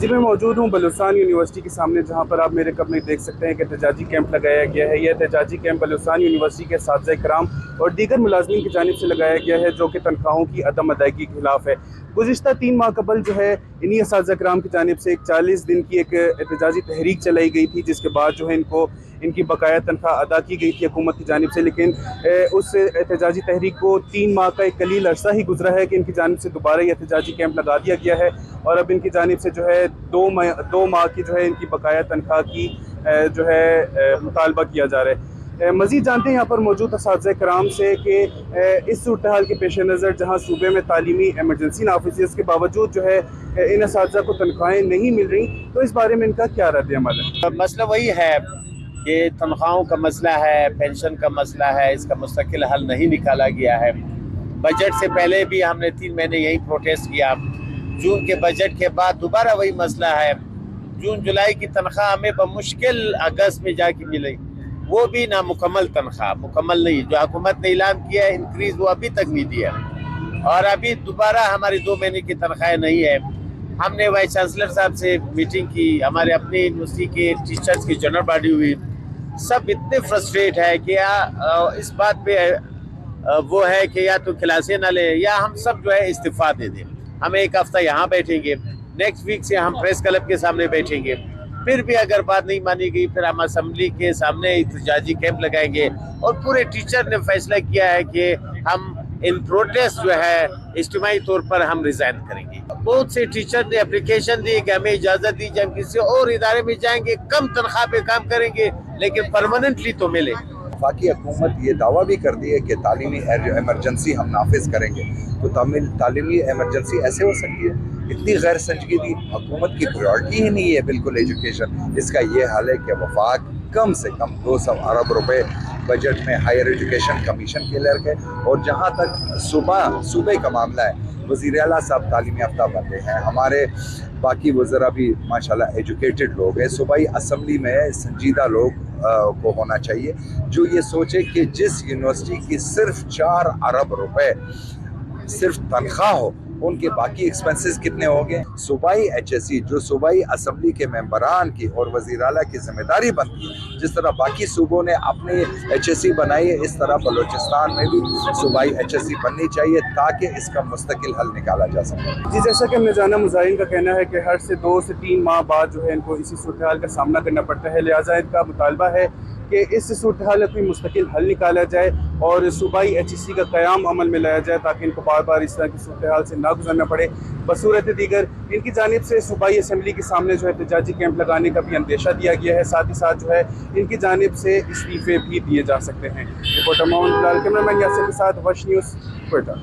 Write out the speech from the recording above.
जी मैं मौजूद हूँ बलूचिस्तान यूनिवर्सिटी के सामने, जहाँ पर आप मेरे कमरे देख सकते हैं कि एहतजाजी कैंप लगाया गया है। यह एहतजाजी कैंप बलूचिस्तान यूनिवर्सिटी के असातिज़ा इकराम और दीगर मुलाज़मीन की जानिब से लगाया गया है, जो कि तनख्वाहों की अदम अदायगी के खिलाफ है। गुज़िश्ता 3 माह कबल जो है इन्हीं असातिज़ा इकराम की जानिब से एक 40 दिन की एक एहतजाजी तहरीक चलाई गई थी, जिसके बाद जो है इनकी बकाया तनख्वाह अदा की गई थी हुकूमत की जानिब से। लेकिन उस एहतजाजी तहरीक को 3 माह का एक कलील अरसा ही गुजरा है कि इनकी जानिब से दोबारा ये एहतजाजी कैंप लगा दिया गया है और अब इनकी जानिब से जो है 2 माह की जो है इनकी बकाया तनख्वाह की जो है मुतालबा किया जा रहा है। मज़ीद जानते हैं यहाँ पर मौजूद असातिज़ा कराम से कि इस सूरत हाल के पेश नज़र जहाँ सूबे में तालीमी एमरजेंसी नाफिज है, इसके बावजूद जो है इन असातिज़ा को तनख्वाहें नहीं मिल रही, तो इस बारे में इनका क्या रद्द अमल है? मसला वही है कि तनख्वाहों का मसला है, पेंशन का मसला है, इसका मुस्तकिल हल नहीं निकाला गया है। बजट से पहले भी हमने 3 महीने यही प्रोटेस्ट किया। जून के बजट के बाद दोबारा वही मसला है। जून जुलाई की तनख्वाह हमें बमुश्किल अगस्त में जाके मिली, वो भी ना मुकम्मल तनख्वाह, मुकम्मल नहीं। जो हुकूमत ने ऐलान किया है इंक्रीज, वो अभी तक नहीं दिया और अभी दोबारा हमारी 2 महीने की तनख्वाह नहीं है। हमने वाइस चांसलर साहब से मीटिंग की, हमारे अपने यूनिवर्सिटी के टीचर्स की जनरल बॉडी हुई, सब इतने फ्रस्ट्रेट है कि इस बात पे वो है कि या तो क्लासें ना ले या हम सब जो है इस्तीफा दे दें। हम एक हफ्ता यहाँ बैठेंगे, नेक्स्ट वीक से हम प्रेस क्लब के सामने बैठेंगे, फिर भी अगर बात नहीं मानी गई फिर हम असेंबली के सामने एहतजाजी कैंप लगाएंगे। और पूरे टीचर ने फैसला किया है कि हम इन प्रोटेस्ट जो है इज्तिमाई तौर पर हम रिजाइन करेंगे। बहुत से टीचर ने एप्लीकेशन दी कि हमें इजाज़त दीजिए, हम किसी और इदारे में जाएंगे, कम तनख्वाह पे काम करेंगे, लेकिन परमानेंटली तो मिले। वफाकी हुकूमत ये दावा भी कर दी है कि तालीमी एमरजेंसी हम नाफिज करेंगे, तो तालीमी एमरजेंसी ऐसे हो सकती है? इतनी गैर संजीदगी, हुकूमत की प्रायोरिटी ही नहीं है बिल्कुल एजुकेशन। इसका ये हाल है कि वफाक कम से कम 200 अरब रुपए बजट में हायर एजुकेशन कमीशन के लिए रखे। और जहाँ तक सूबे का मामला है, वज़ीर आला साहब तालीमी याफ्ता बंदे हैं, हमारे बाकी वज़रा भी माशाल्लाह एजुकेटेड लोग हैं। सूबाई असम्बली में संजीदा लोग को होना चाहिए जो ये सोचे कि जिस यूनिवर्सिटी की सिर्फ 4 अरब रुपए सिर्फ तनख्वाह हो, उनके बाकी एक्सपेंसेस कितने होंगे। सूबाई HSE जो सूबाई असम्बली के मेंबरान की और वज़ीर आला की जिम्मेदारी बनती है, जिस तरह बाकी सूबों ने अपनी HSE बनाई है, इस तरह बलूचिस्तान में भी सूबाई HSE बननी चाहिए ताकि इसका मुस्तकिल हल निकाला जा सके। जी, जैसा कि हमने जाना, मुजाहिरीन का कहना है कि हर से 2 से 3 माह बाद जो है इनको इसी सूरत हाल का सामना करना पड़ता है। लिहाजा इनका मुतालबा है कि इस सूरत हाल का मुस्तकिल हल निकाला जाए और सूबाई HSE का क़याम अमल में लाया जाए, ताकि इनको बार बार इस तरह की सूरत हाल से ना गुजरना पड़े। बसूरत दीगर इनकी जानिब से सूबाई असम्बली के सामने जो है एहतजाजी कैंप लगाने का भी अंदेशा दिया गया है। साथ ही साथ जो है इनकी जानिब से इस्तीफ़े भी दिए जा सकते हैं। रिपोर्टर मोहम्मद कैमरामैन यासिर के साथ वश न्यूज़, क्वेटा।